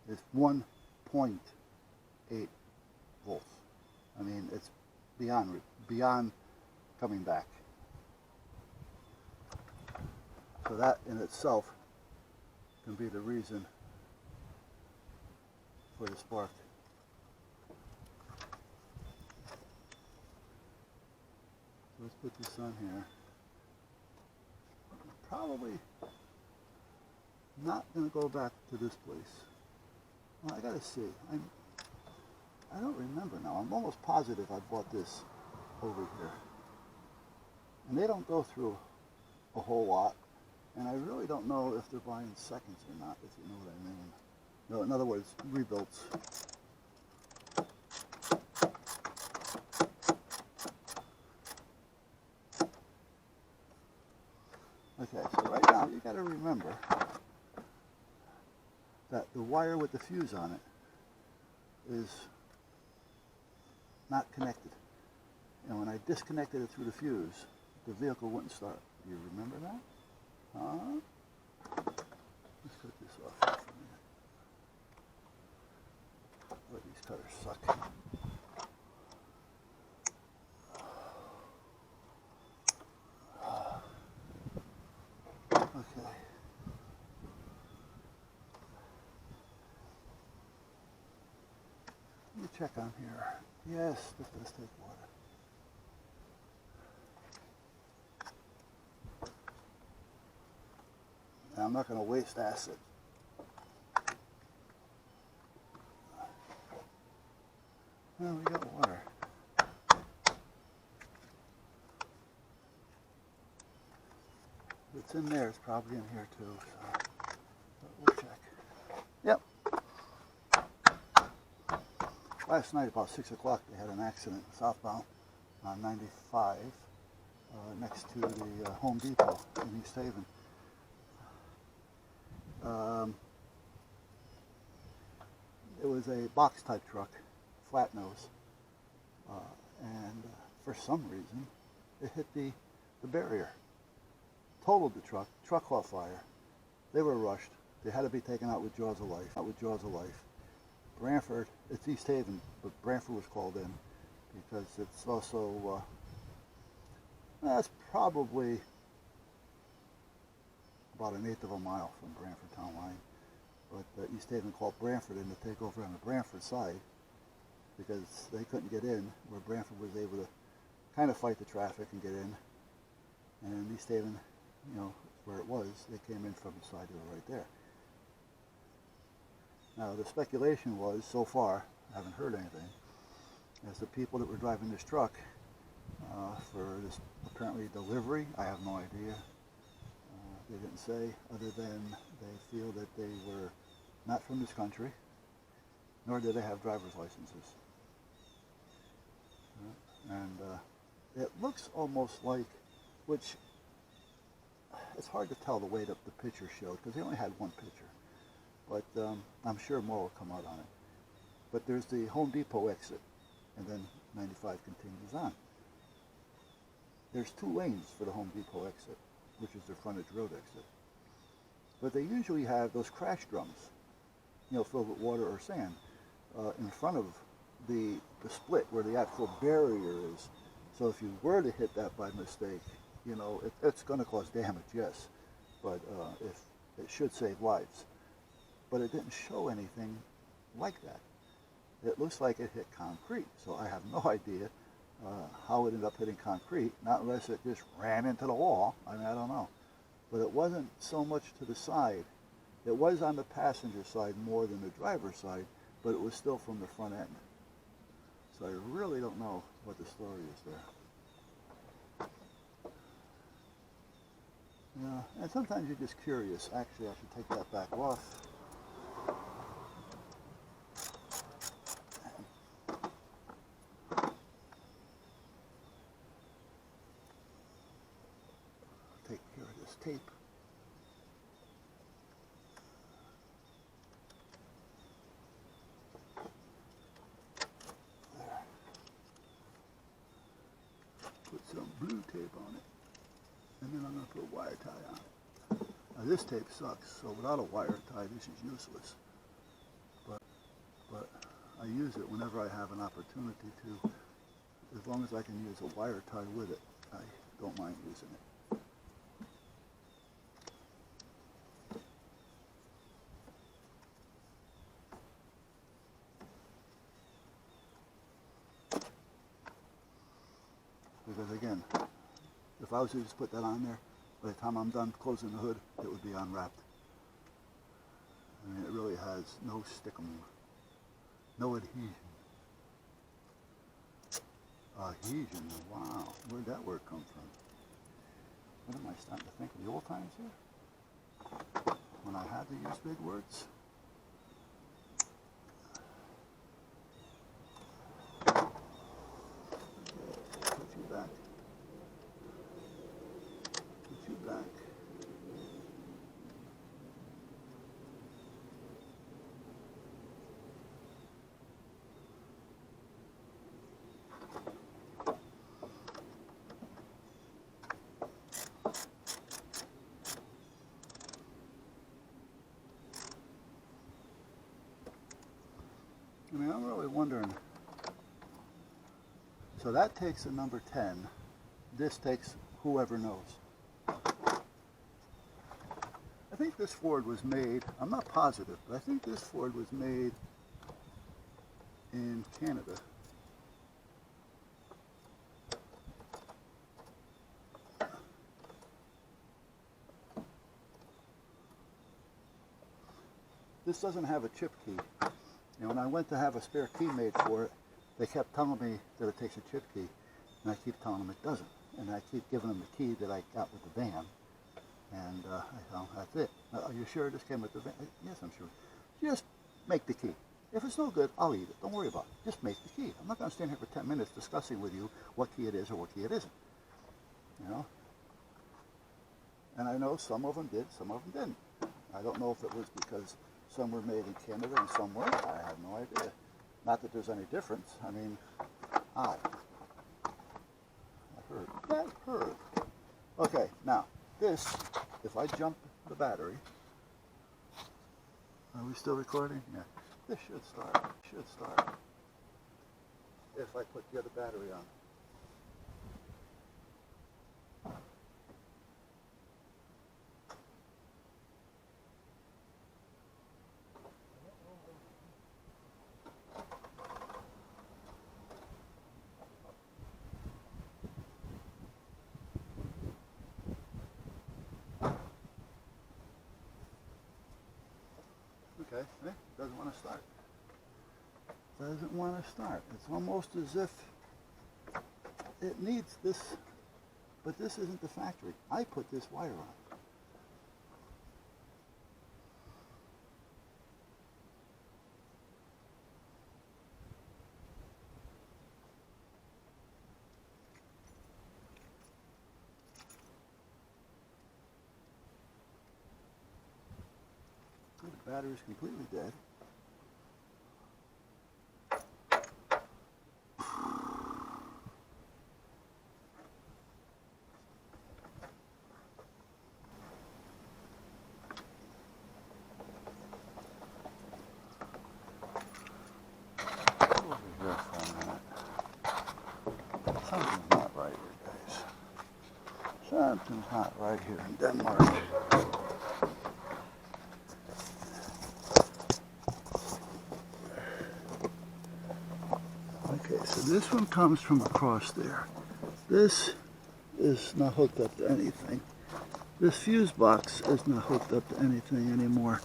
is 1.8 volts. I mean, it's beyond coming back. So that in itself can be the reason for the spark. So let's put this on here. Probably not going to go back to this place. Well, I got to see. I don't remember now. I'm almost positive I bought this over here. And they don't go through a whole lot. And I really don't know if they're buying seconds or not, if you know what I mean. No, in other words, rebuilds. Okay, so right now you got to remember that the wire with the fuse on it is not connected. And when I disconnected it through the fuse, the vehicle wouldn't start. Do you remember that? Let's cut this off for a minute. Let these cutters suck. Okay. Let me check on here. Yes, this does take water. I'm not going to waste acid. Well, we got water. If it's in there, it's probably in here too. So we'll check. Yep. Last night about 6 o'clock they had an accident southbound on 95 next to the Home Depot in East Haven. It was a box type truck, flat nose, and for some reason it hit the barrier, totaled the truck caught fire. They were rushed. They had to be taken out with jaws of life. Branford, it's East Haven, but Branford was called in because it's also, that's probably about 1/8 of a mile from Branford town line. But East Haven called Branford in to take over on the Branford side because they couldn't get in, where Branford was able to kind of fight the traffic and get in. And East Haven, you know, where it was, they came in from the side that were right there. Now the speculation was, so far, I haven't heard anything, as the people that were driving this truck for this apparently delivery, I have no idea. They didn't say, other than they feel that they were not from this country, nor did they have driver's licenses. And it looks almost like, which it's hard to tell the way that the picture showed, because they only had one picture, but I'm sure more will come out on it. But there's the Home Depot exit, and then 95 continues on. There's 2 lanes for the Home Depot exit, which is their frontage road exit. But they usually have those crash drums, you know, filled with water or sand, in front of the split where the actual barrier is. So if you were to hit that by mistake, you know, it's going to cause damage, yes, but if it should save lives. But it didn't show anything like that. It looks like it hit concrete, so I have no idea how it ended up hitting concrete, not unless it just ran into the wall. I mean, I don't know. But it wasn't so much to the side. It was on the passenger side more than the driver's side, but it was still from the front end. So I really don't know what the story is there. Yeah, and sometimes you're just curious. Actually, I should take that back off. Take care of this tape. There. Put some blue tape on it, and then I'm going to put a wire tie on it. Now this tape sucks, so without a wire tie this is useless. but I use it whenever I have an opportunity to. As long as I can use a wire tie with it, I don't mind using it. Because again, if I was to just put that on there, by the time I'm done closing the hood, it would be unwrapped. I mean, it really has no stickum, no adhesion. Adhesion, wow, where'd that word come from? What am I starting to think of the old times here? When I had to use big words? Put you back. Put you back. I mean, I'm really wondering. So that takes a number 10. This takes whoever knows. I think this Ford was made, I'm not positive, but I think this Ford was made in Canada. This doesn't have a chip key. And when I went to have a spare key made for it, they kept telling me that it takes a chip key, and I keep telling them it doesn't. And I keep giving them the key that I got with the van, and I thought, that's it. Are you sure this came with the van? Yes, I'm sure. Just make the key. If it's no good, I'll eat it. Don't worry about it. Just make the key. I'm not going to stand here for 10 minutes discussing with you what key it is or what key it isn't. You know? And I know some of them did, some of them didn't. I don't know if it was because some were made in Canada and some weren't. I have no idea. Not that there's any difference. I mean, ow. That hurt. That hurt. Okay, now, this, if I jump the battery, are we still recording? Yeah. This should start. Should start. If I put the other battery on. Okay, doesn't want to start. Doesn't want to start. It's almost as if it needs this, but this isn't the factory. I put this wire on. The battery's completely dead. Over here for a minute. Something's not right here, guys. Something's not right here in Denmark. Okay, so this one comes from across there. This is not hooked up to anything. This fuse box is not hooked up to anything anymore.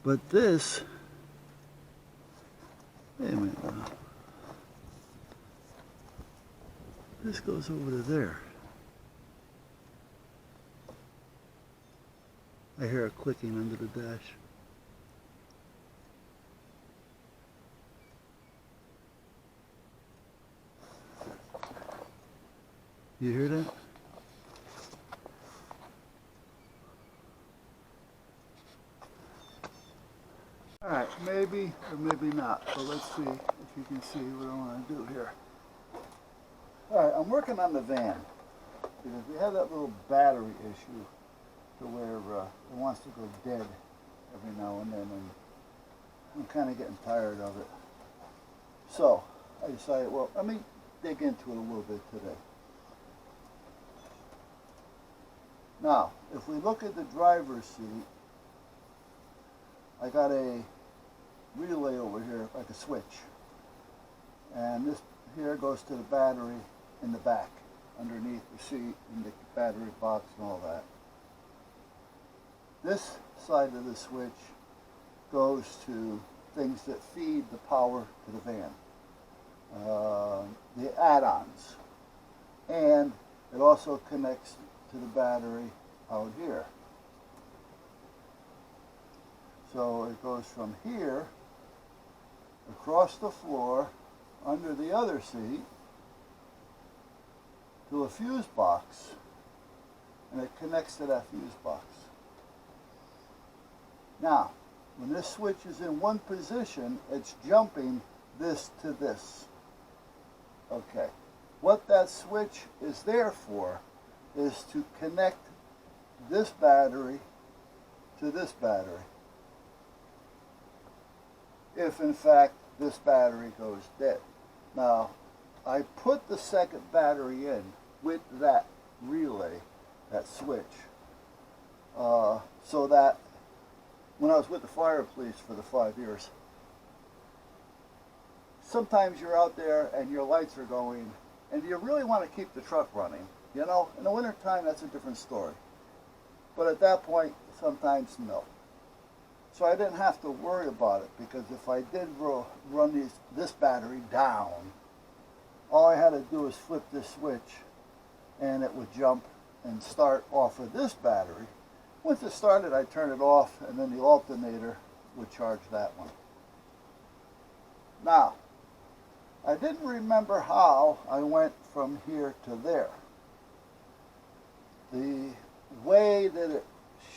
But this, wait a minute now. This goes over to there. I hear a clicking under the dash. You hear that? Alright, maybe or maybe not, but let's see if you can see what I want to do here. Alright, I'm working on the van because we have that little battery issue to where it wants to go dead every now and then. And I'm kind of getting tired of it. So I decided, well, let me dig into it a little bit today. Now, if we look at the driver's seat, I got a relay over here, like a switch. And this here goes to the battery in the back, underneath the seat, in the battery box and all that. This side of the switch goes to things that feed the power to the van, the add-ons, and it also connects to the battery out here. So it goes from here across the floor under the other seat to a fuse box, and it connects to that fuse box. Now, when this switch is in one position, it's jumping this to this. Okay. What that switch is there for is to connect this battery to this battery, if in fact this battery goes dead. Now, I put the second battery in with that relay, that switch, so that when I was with the fire police for the 5 years, sometimes you're out there and your lights are going and you really want to keep the truck running. You know, in the wintertime, that's a different story. But at that point, sometimes no. So I didn't have to worry about it, because if I did run this battery down, all I had to do was flip this switch and it would jump and start off of this battery. Once it started, I'd turn it off, and then the alternator would charge that one. Now, I didn't remember how I went from here to there. The way that it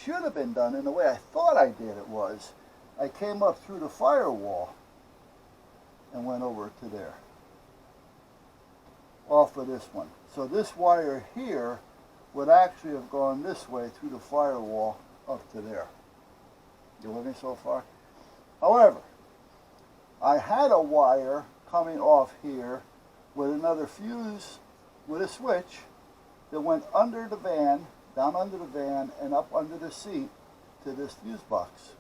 should have been done, and the way I thought I did it, was I came up through the firewall and went over to there, off of this one. So this wire here would actually have gone this way through the firewall up to there. You with me so far? However, I had a wire coming off here with another fuse with a switch that went under the van, down under the van, and up under the seat to this fuse box.